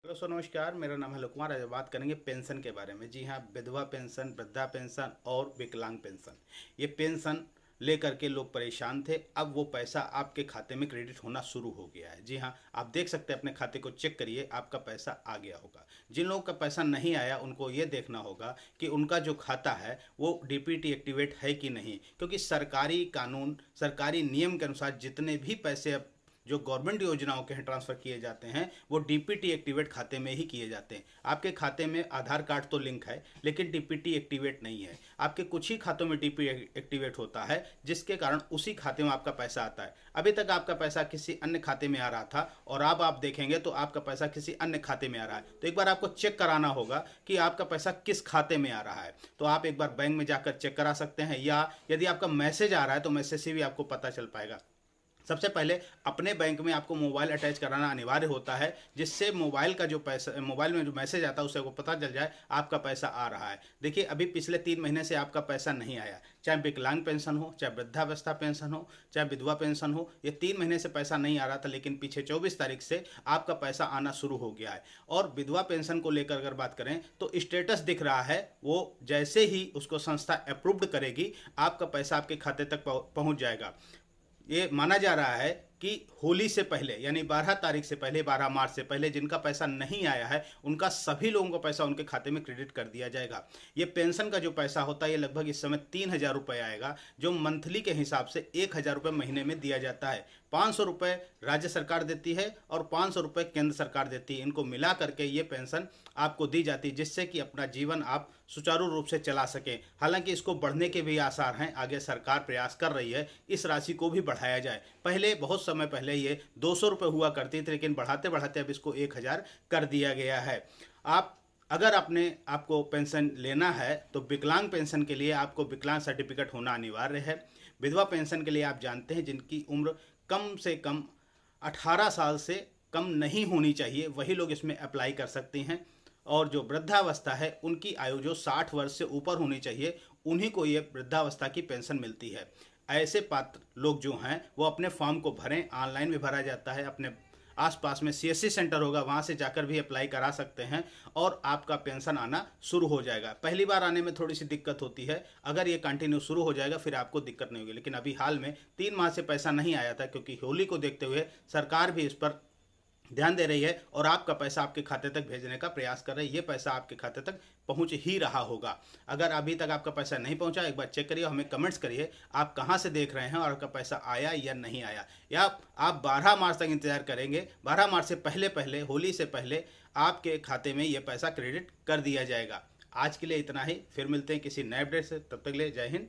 Hello sir, नमस्कार। मेरा नाम है कुमार। आज बात करेंगे पेंशन के बारे में। जी हाँ, विधवा पेंशन, वृद्धा पेंशन और विकलांग पेंशन। ये पेंशन लेकर के लोग परेशान थे। अब वो पैसा आपके खाते में क्रेडिट होना शुरू हो गया है। जी हाँ, आप देख सकते हैं, अपने खाते को चेक करिए, आपका पैसा आ गया होगा। जिन लोगों का पैसा नहीं आया उनको ये देखना होगा कि उनका जो खाता है वो डीपीटी एक्टिवेट है कि नहीं, क्योंकि सरकारी कानून, सरकारी नियम के अनुसार जितने भी पैसे जो गवर्नमेंट योजनाओं के हैं ट्रांसफ़र किए जाते हैं वो डीपीटी एक्टिवेट खाते में ही किए जाते हैं। आपके खाते में आधार कार्ड तो लिंक है लेकिन डीपीटी एक्टिवेट नहीं है। आपके कुछ ही खातों में डीपीटी एक्टिवेट होता है, जिसके कारण उसी खाते में आपका पैसा आता है। अभी तक आपका पैसा किसी अन्य खाते में आ रहा था और अब आप देखेंगे तो आपका पैसा किसी अन्य खाते में आ रहा है। तो एक बार आपको चेक कराना होगा कि आपका पैसा किस खाते में आ रहा है। तो आप एक बार बैंक में जाकर चेक करा सकते हैं, या यदि आपका मैसेज आ रहा है तो मैसेज से भी आपको पता चल पाएगा। सबसे पहले अपने बैंक में आपको मोबाइल अटैच कराना अनिवार्य होता है, जिससे मोबाइल का जो पैसा, मोबाइल में जो मैसेज आता है उससे वो पता चल जाए आपका पैसा आ रहा है। देखिए, अभी पिछले 3 महीने से आपका पैसा नहीं आया, चाहे विकलांग पेंशन हो, चाहे वृद्धावस्था पेंशन हो, चाहे विधवा पेंशन हो। ये 3 महीने से पैसा नहीं आ रहा था, लेकिन पीछे 24 तारीख से आपका पैसा आना शुरू हो गया है। और विधवा पेंशन को लेकर अगर बात करें तो स्टेटस दिख रहा है, वो जैसे ही उसको संस्था अप्रूव्ड करेगी आपका पैसा आपके खाते तक पहुंच जाएगा। ये माना जा रहा है कि होली से पहले, यानी 12 तारीख से पहले, 12 मार्च से पहले जिनका पैसा नहीं आया है उनका सभी लोगों का पैसा उनके खाते में क्रेडिट कर दिया जाएगा। ये पेंशन का जो पैसा होता है ये लगभग इस समय 3,000 रुपये आएगा, जो मंथली के हिसाब से 1,000 रुपये महीने में दिया जाता है। 500 रुपये राज्य सरकार देती है और 500 रुपये केंद्र सरकार देती है। इनको मिला करके ये पेंशन आपको दी जाती है, जिससे कि अपना जीवन आप सुचारू रूप से चला सकें। हालांकि इसको बढ़ने के भी आसार हैं, आगे सरकार प्रयास कर रही है इस राशि को भी बढ़ाया जाए। पहले, बहुत समय पहले ये 200 रुपये हुआ करती थी, लेकिन बढ़ाते बढ़ाते अब इसको 1,000 कर दिया गया है। आप अगर आपको पेंशन लेना है तो विकलांग पेंशन के लिए आपको विकलांग सर्टिफिकेट होना अनिवार्य है। विधवा पेंशन के लिए आप जानते हैं जिनकी उम्र कम से कम 18 साल से कम नहीं होनी चाहिए, वही लोग इसमें अप्लाई कर सकते हैं। और जो वृद्धावस्था है उनकी आयु जो 60 वर्ष से ऊपर होनी चाहिए, उन्हीं को ये वृद्धावस्था की पेंशन मिलती है। ऐसे पात्र लोग जो हैं वो अपने फॉर्म को भरें, ऑनलाइन भी भरा जाता है। अपने आसपास में सीएससी सेंटर होगा, वहाँ से जाकर भी अप्लाई करा सकते हैं और आपका पेंशन आना शुरू हो जाएगा। पहली बार आने में थोड़ी सी दिक्कत होती है, अगर ये कंटिन्यू शुरू हो जाएगा फिर आपको दिक्कत नहीं होगी। लेकिन अभी हाल में 3 माह से पैसा नहीं आया था, क्योंकि होली को देखते हुए सरकार भी इस पर ध्यान दे रही है और आपका पैसा आपके खाते तक भेजने का प्रयास कर रही है। ये पैसा आपके खाते तक पहुंच ही रहा होगा। अगर अभी तक आपका पैसा नहीं पहुंचा, एक बार चेक करिए, हमें कमेंट्स करिए आप कहां से देख रहे हैं और आपका पैसा आया या नहीं आया। या आप 12 मार्च तक इंतजार करेंगे, 12 मार्च से पहले पहले, होली से पहले आपके खाते में ये पैसा क्रेडिट कर दिया जाएगा। आज के लिए इतना ही, फिर मिलते हैं किसी नए अपडेट से। तब तक ले जय हिंद।